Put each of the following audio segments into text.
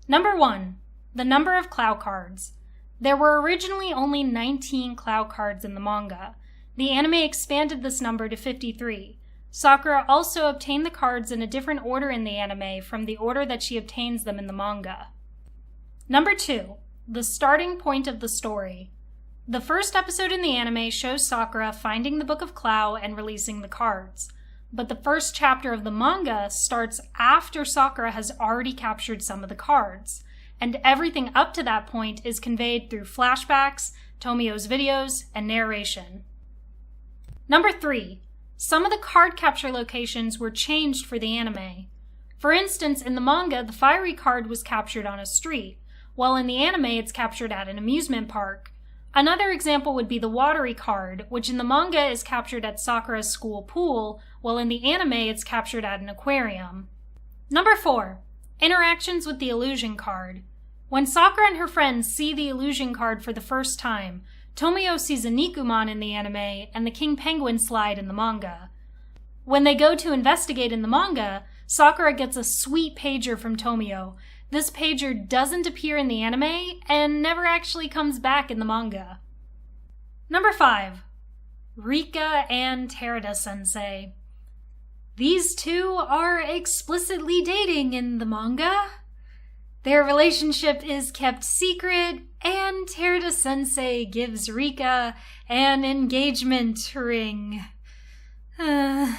Number 1. The number of Clow cards. There were originally only 19 Clow cards in the manga. The anime expanded this number to 53. Sakura also obtained the cards in a different order in the anime from the order that she obtains them in the manga. Number 2. The starting point of the story. The first episode in the anime shows Sakura finding the Book of Clow and releasing the cards. But the first chapter of the manga starts after Sakura has already captured some of the cards, and everything up to that point is conveyed through flashbacks, Tomio's videos, and narration. Number 3. Some of the card capture locations were changed for the anime. For instance, in the manga, the fiery card was captured on a street, while in the anime it's captured at an amusement park. Another example would be the watery card, which in the manga is captured at Sakura's school pool, while in the anime it's captured at an aquarium. Number 4. Interactions with the illusion card. When Sakura and her friends see the illusion card for the first time, Tomio sees a Nikumon in the anime and the King Penguin slide in the manga. When they go to investigate in the manga, Sakura gets a sweet pager from Tomio. This pager doesn't appear in the anime and never actually comes back in the manga. Number 5. Rika and Terada sensei. These two are explicitly dating in the manga. Their relationship is kept secret, and Terada sensei gives Rika an engagement ring. Number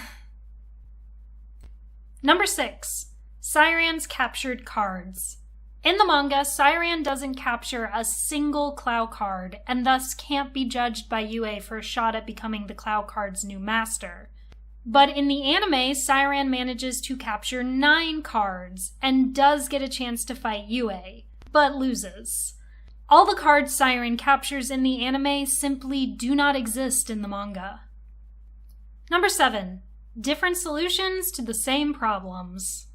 6. Shaoran's captured cards. In the manga, Shaoran doesn't capture a single Clow card, and thus can't be judged by Yue for a shot at becoming the Clow card's new master. But in the anime, Shaoran manages to capture 9 cards, and does get a chance to fight Yue, but loses. All the cards Shaoran captures in the anime simply do not exist in the manga. Number 7. Different solutions to the same problems.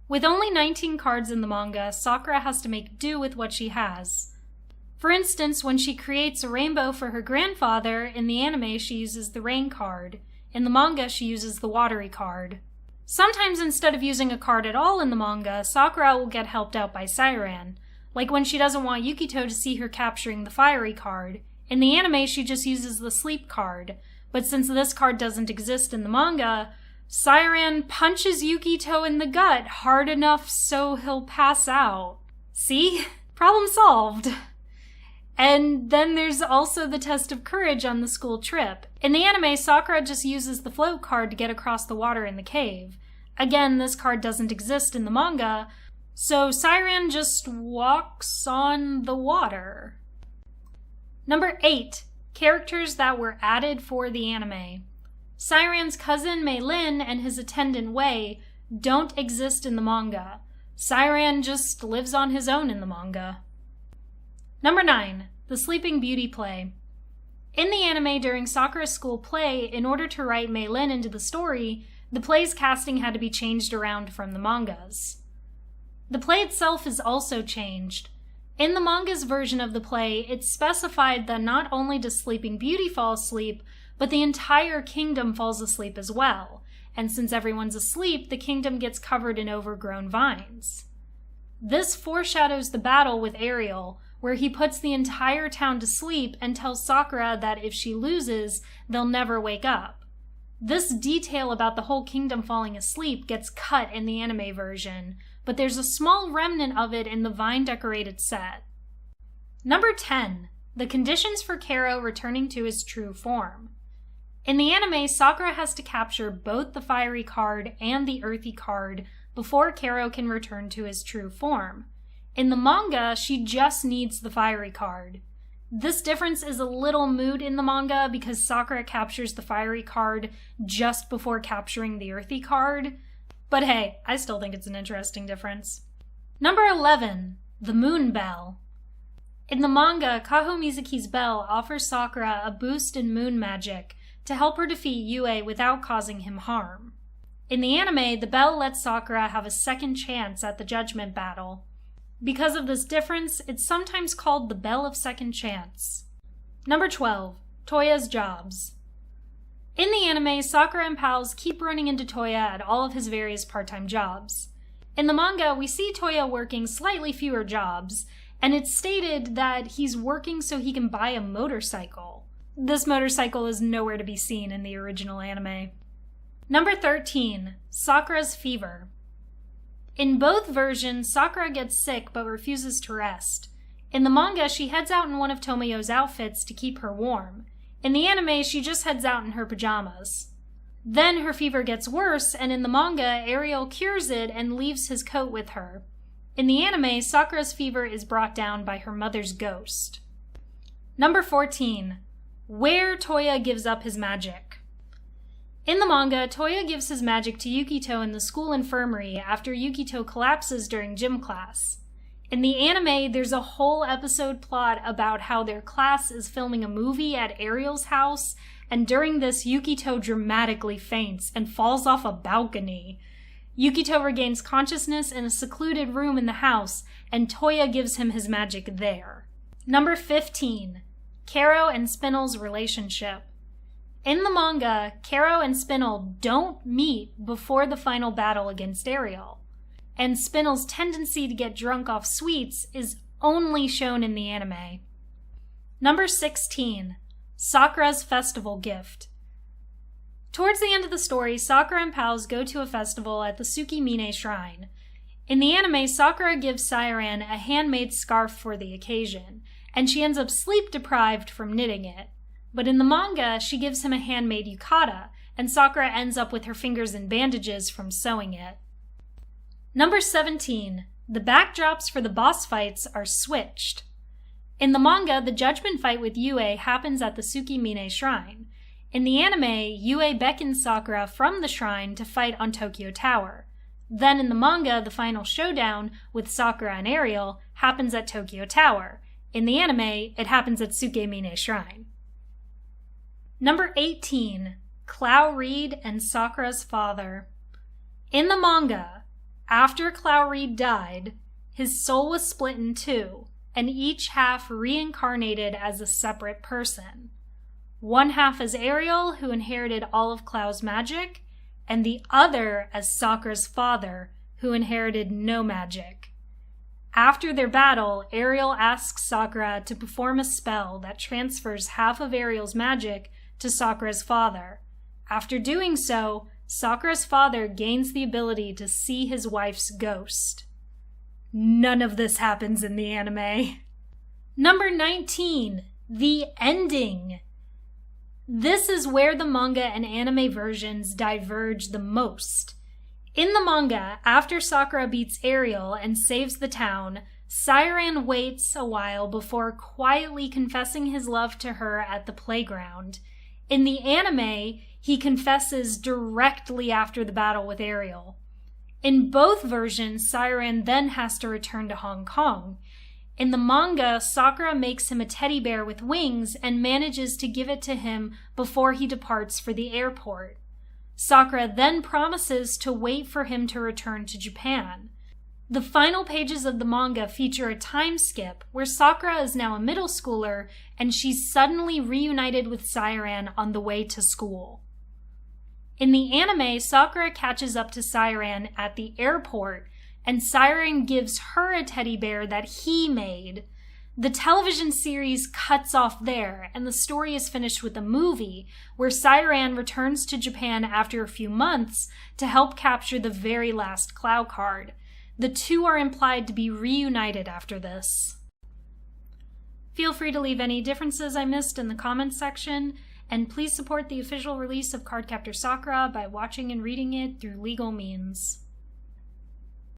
With only 19 cards in the manga, Sakura has to make do with what she has. For instance, when she creates a rainbow for her grandfather, in the anime she uses the rain card. In the manga, she uses the watery card. Sometimes instead of using a card at all in the manga, Sakura will get helped out by Shaoran. Like when she doesn't want Yukito to see her capturing the fiery card. In the anime, she just uses the sleep card. But since this card doesn't exist in the manga, Shaoran punches Yukito in the gut hard enough so he'll pass out. See? Problem solved. And then there's also the test of courage on the school trip. In the anime, Sakura just uses the float card to get across the water in the cave. Again, this card doesn't exist in the manga, so Shaoran just walks on the water. Number 8. Characters that were added for the anime. Shaoran's cousin Mei Lin and his attendant Wei don't exist in the manga. Shaoran just lives on his own in the manga. Number 9. The Sleeping Beauty play. In the anime during Sakura's school play, in order to write Mei Lin into the story, the play's casting had to be changed around from the manga's. The play itself is also changed. In the manga's version of the play, it's specified that not only does Sleeping Beauty fall asleep, but the entire kingdom falls asleep as well, and since everyone's asleep, the kingdom gets covered in overgrown vines. This foreshadows the battle with Ariel, where he puts the entire town to sleep and tells Sakura that if she loses, they'll never wake up. This detail about the whole kingdom falling asleep gets cut in the anime version, but there's a small remnant of it in the vine-decorated set. Number 10. The conditions for Kero returning to his true form. In the anime, Sakura has to capture both the fiery card and the earthy card before Kero can return to his true form. In the manga, she just needs the fiery card. This difference is a little moot in the manga because Sakura captures the fiery card just before capturing the earthy card. But hey, I still think it's an interesting difference. Number 11. The Moon Bell. In the manga, Kaho Mizuki's bell offers Sakura a boost in moon magic to help her defeat Yue without causing him harm. In the anime, the bell lets Sakura have a second chance at the judgment battle. Because of this difference, it's sometimes called the Bell of Second Chance. Number 12. Toya's jobs. In the anime, Sakura and pals keep running into Toya at all of his various part-time jobs. In the manga, we see Toya working slightly fewer jobs, and it's stated that he's working so he can buy a motorcycle. This motorcycle is nowhere to be seen in the original anime. Number 13, Sakura's fever. In both versions, Sakura gets sick but refuses to rest. In the manga, she heads out in one of Tomoyo's outfits to keep her warm. In the anime, she just heads out in her pajamas. Then her fever gets worse, and in the manga, Ariel cures it and leaves his coat with her. In the anime, Sakura's fever is brought down by her mother's ghost. Number 14, where Toya gives up his magic. In the manga, Toya gives his magic to Yukito in the school infirmary after Yukito collapses during gym class. In the anime, there's a whole episode plot about how their class is filming a movie at Ariel's house, and during this, Yukito dramatically faints and falls off a balcony. Yukito regains consciousness in a secluded room in the house, and Toya gives him his magic there. Number 15, Kero and Spinel's relationship. In the manga, Kero and Spinel don't meet before the final battle against Ariel, and Spinel's tendency to get drunk off sweets is only shown in the anime. Number 16, Sakura's festival gift. Towards the end of the story, Sakura and pals go to a festival at the Tsukimine Shrine. In the anime, Sakura gives Shaoran a handmade scarf for the occasion, and she ends up sleep-deprived from knitting it. But in the manga, she gives him a handmade yukata, and Sakura ends up with her fingers in bandages from sewing it. Number 17, the backdrops for the boss fights are switched. In the manga, the judgment fight with Yue happens at the Tsukimine Shrine. In the anime, Yue beckons Sakura from the shrine to fight on Tokyo Tower. Then in the manga, the final showdown with Sakura and Ariel happens at Tokyo Tower. In the anime, it happens at Tsukimine Shrine. Number 18, Clow and Sakura's father. In the manga, after Clow died, his soul was split in two, and each half reincarnated as a separate person. One half as Ariel, who inherited all of Clow's magic, and the other as Sakura's father, who inherited no magic. After their battle, Ariel asks Sakura to perform a spell that transfers half of Ariel's magic to Sakura's father. After doing so, Sakura's father gains the ability to see his wife's ghost. None of this happens in the anime. Number 19, the ending. This is where the manga and anime versions diverge the most. In the manga, after Sakura beats Ariel and saves the town, Shaoran waits a while before quietly confessing his love to her at the playground. In the anime, he confesses directly after the battle with Ariel. In both versions, Shaoran then has to return to Hong Kong. In the manga, Sakura makes him a teddy bear with wings and manages to give it to him before he departs for the airport. Sakura then promises to wait for him to return to Japan. The final pages of the manga feature a time skip where Sakura is now a middle schooler and she's suddenly reunited with Shaoran on the way to school. In the anime, Sakura catches up to Shaoran at the airport, and Shaoran gives her a teddy bear that he made. The television series cuts off there, and the story is finished with a movie where Shaoran returns to Japan after a few months to help capture the very last Clow card. The two are implied to be reunited after this. Feel free to leave any differences I missed in the comments section, and please support the official release of Cardcaptor Sakura by watching and reading it through legal means.